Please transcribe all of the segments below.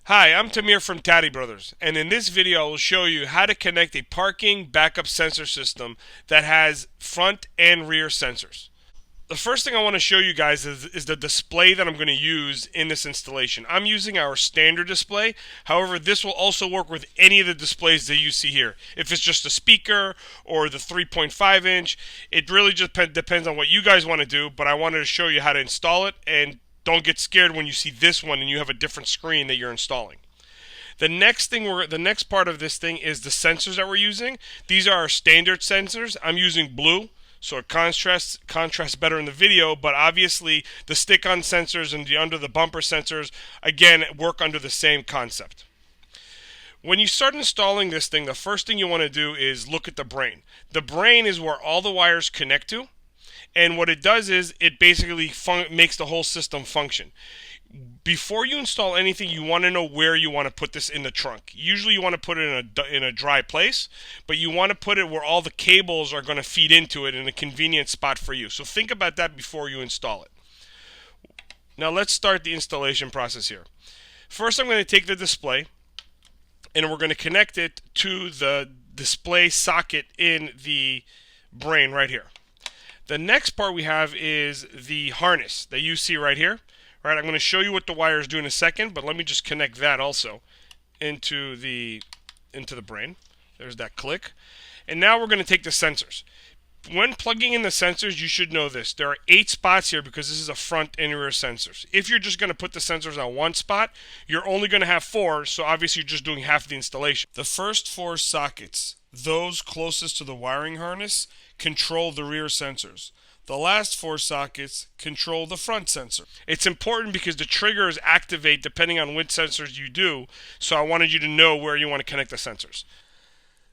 Hi, I'm Tamir from TadiBrothers, and in this video I will show you how to connect a parking backup sensor system that has front and rear sensors. The first thing I want to show you guys is the display that I'm going to use in this installation. I'm using our standard display. However, this will also work with any of the displays that you see here. If it's just a speaker or the 3.5 inch, it really just depends on what you guys want to do, but I wanted to show you how to install it, and don't get scared when you see this one and you have a different screen that you're installing. The next part of this thing is the sensors that we're using. These are our standard sensors. I'm using blue, so it contrasts better in the video, but obviously the stick-on sensors and the under the bumper sensors, again, work under the same concept. When you start installing this thing, the first thing you want to do is look at the brain. The brain is where all the wires connect to, and what it does is it basically makes the whole system function. Before you install anything, you want to know where you want to put this in the trunk. Usually you want to put it in a dry place, but you want to put it where all the cables are going to feed into it in a convenient spot for you. So think about that before you install it. Now let's start the installation process here. First, I'm going to take the display and we're going to connect it to the display socket in the brain right here. The next part we have is the harness that you see right here. All right, I'm going to show you what the wires do in a second, but let me just connect that also into the brain. There's that click. And now we're going to take the sensors. When plugging in the sensors, you should know this. There are 8 spots here because this is a front and rear sensors. If you're just going to put the sensors on one spot, you're only going to have 4, so obviously you're just doing half the installation. The first 4 sockets, those closest to the wiring harness, control the rear sensors. The last 4 sockets control the front sensor. It's important because the triggers activate depending on which sensors you do, so I wanted you to know where you want to connect the sensors.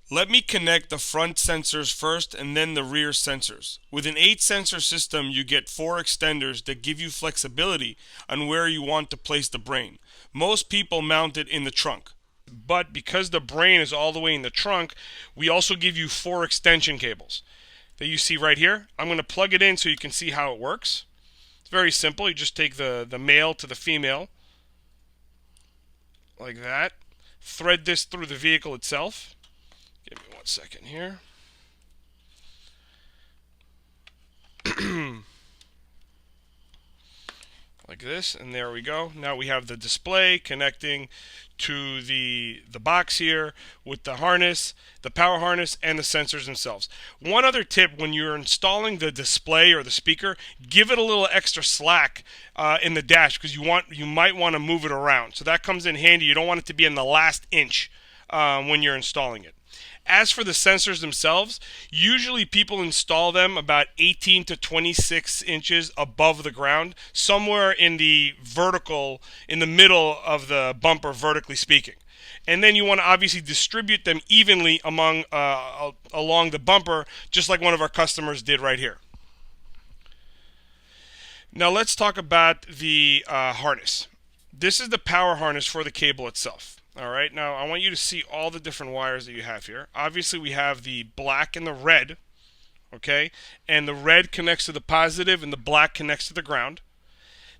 Let me connect the front sensors first and then the rear sensors. With an 8 sensor system, you get 4 extenders that give you flexibility on where you want to place the brain. Most people mount it in the trunk. But because the brain is all the way in the trunk, we also give you 4 extension cables that you see right here. I'm going to plug it in so you can see how it works. It's very simple. You just take the male to the female, like that. Thread this through the vehicle itself. Give me 1 second here. Like this, and there we go. Now we have the display connecting to the box here with the harness, the power harness, and the sensors themselves. One other tip: when you're installing the display or the speaker, give it a little extra slack in the dash, because you might want to move it around. So that comes in handy. You don't want it to be in the last inch when you're installing it. As for the sensors themselves, usually people install them about 18 to 26 inches above the ground, somewhere in the middle of the bumper, vertically speaking. And then you want to obviously distribute them evenly along the bumper, just like one of our customers did right here. Now let's talk about the harness. This is the power harness for the cable itself. All right, now I want you to see all the different wires that you have here. Obviously, we have the black and the red, okay? And the red connects to the positive and the black connects to the ground.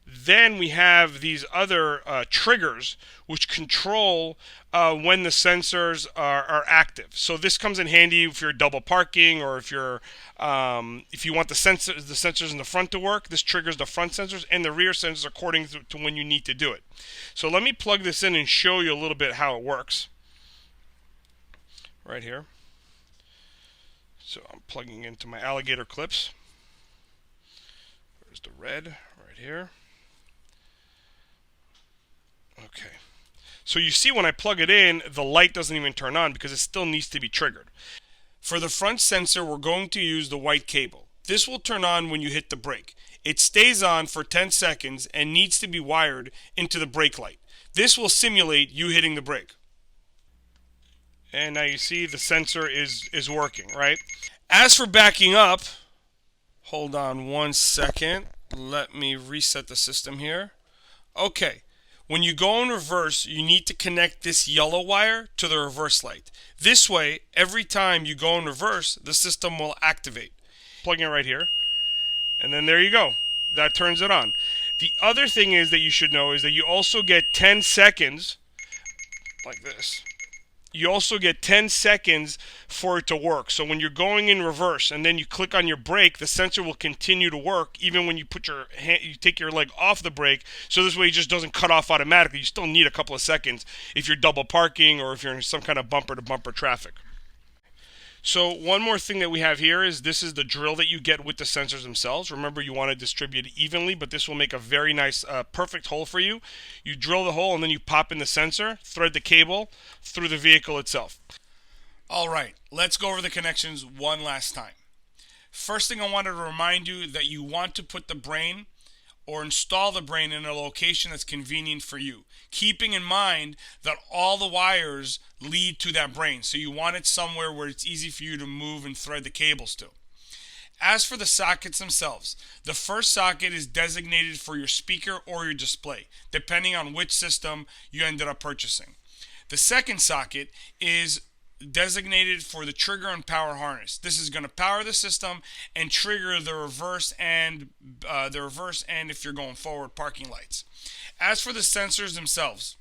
Then we have these other triggers which control when the sensors are active. So this comes in handy if you're double parking, or if you want the sensors in the front to work. This triggers the front sensors and the rear sensors according to when you need to do it. So let me plug this in and show you a little bit how it works. Right here. So I'm plugging into my alligator clips. There's the red right here. Okay, so you see when I plug it in, the light doesn't even turn on because it still needs to be triggered. For the front sensor, we're going to use the white cable. This will turn on when you hit the brake. It stays on for 10 seconds and needs to be wired into the brake light. This will simulate you hitting the brake. And now you see the sensor is working, right? As for backing up, hold on 1 second. Let me reset the system here. Okay. When you go in reverse, you need to connect this yellow wire to the reverse light. This way, every time you go in reverse, the system will activate. Plugging it right here, and then there you go. That turns it on. The other thing is that you should know is that you also get 10 seconds like this. You also get 10 seconds for it to work. So when you're going in reverse and then you click on your brake, the sensor will continue to work even when you put your hand, you take your leg off the brake. So this way it just doesn't cut off automatically. You still need a couple of seconds if you're double parking or if you're in some kind of bumper to bumper traffic. So one more thing that we have here is this is the drill that you get with the sensors themselves. Remember, you want to distribute it evenly, but this will make a very nice, perfect hole for you. You drill the hole and then you pop in the sensor, thread the cable through the vehicle itself. All right, let's go over the connections one last time. First thing I wanted to remind you that you want to put the brain or install the brain in a location that's convenient for you, keeping in mind that all the wires lead to that brain. So you want it somewhere where it's easy for you to move and thread the cables to. As for the sockets themselves, the first socket is designated for your speaker or your display, depending on which system you ended up purchasing. The second socket is designated for the trigger and power harness. This is going to power the system and trigger the reverse and if you're going forward parking lights. As for the sensors themselves,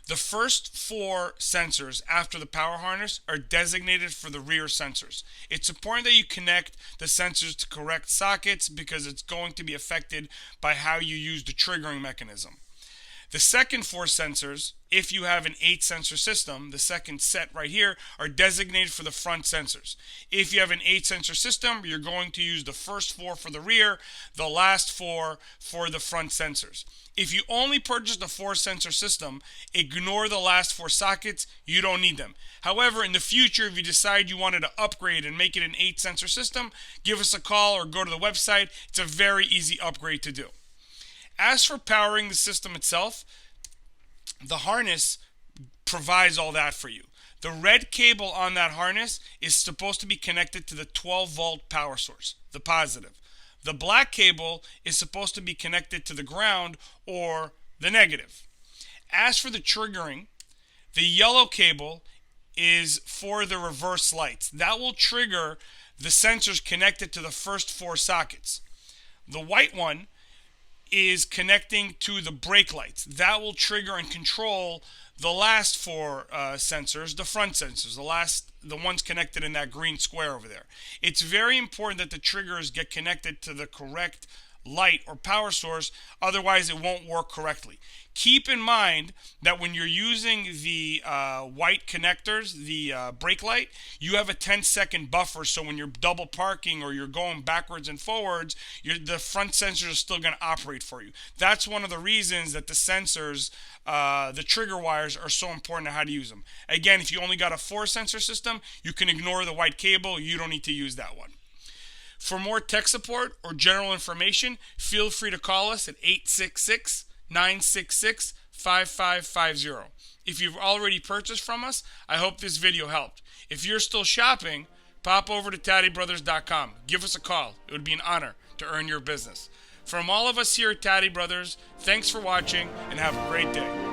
the first 4 sensors after the power harness are designated for the rear sensors. It's important that you connect the sensors to correct sockets because it's going to be affected by how you use the triggering mechanism. The second 4 sensors, if you have an 8 sensor system, the second set right here, are designated for the front sensors. If you have an 8 sensor system, you're going to use the first 4 for the rear, the last 4 for the front sensors. If you only purchased a 4 sensor system, ignore the last 4 sockets. You don't need them. However, in the future, if you decide you wanted to upgrade and make it an 8 sensor system, give us a call or go to the website. It's a very easy upgrade to do. As for powering the system itself, the harness provides all that for you. The red cable on that harness is supposed to be connected to the 12-volt power source, the positive. The black cable is supposed to be connected to the ground or the negative. As for the triggering, the yellow cable is for the reverse lights. That will trigger the sensors connected to the first 4 sockets. The white one is connecting to the brake lights. That will trigger and control the last 4 sensors, the front sensors, the ones connected in that green square over there. It's very important that the triggers get connected to the correct light or power source, otherwise it won't work correctly. Keep in mind that when you're using the white connectors, the brake light, you have a 10-second buffer, so when you're double parking or you're going backwards and forwards, the front sensors are still going to operate for you. That's one of the reasons that the sensors, the trigger wires, are so important to how to use them. Again, if you only got a 4 sensor system, you can ignore the white cable. You don't need to use that one. For more tech support or general information, feel free to call us at 866-966-5550. If you've already purchased from us, I hope this video helped. If you're still shopping, pop over to TadiBrothers.com. Give us a call. It would be an honor to earn your business. From all of us here at Taddy Brothers, thanks for watching and have a great day.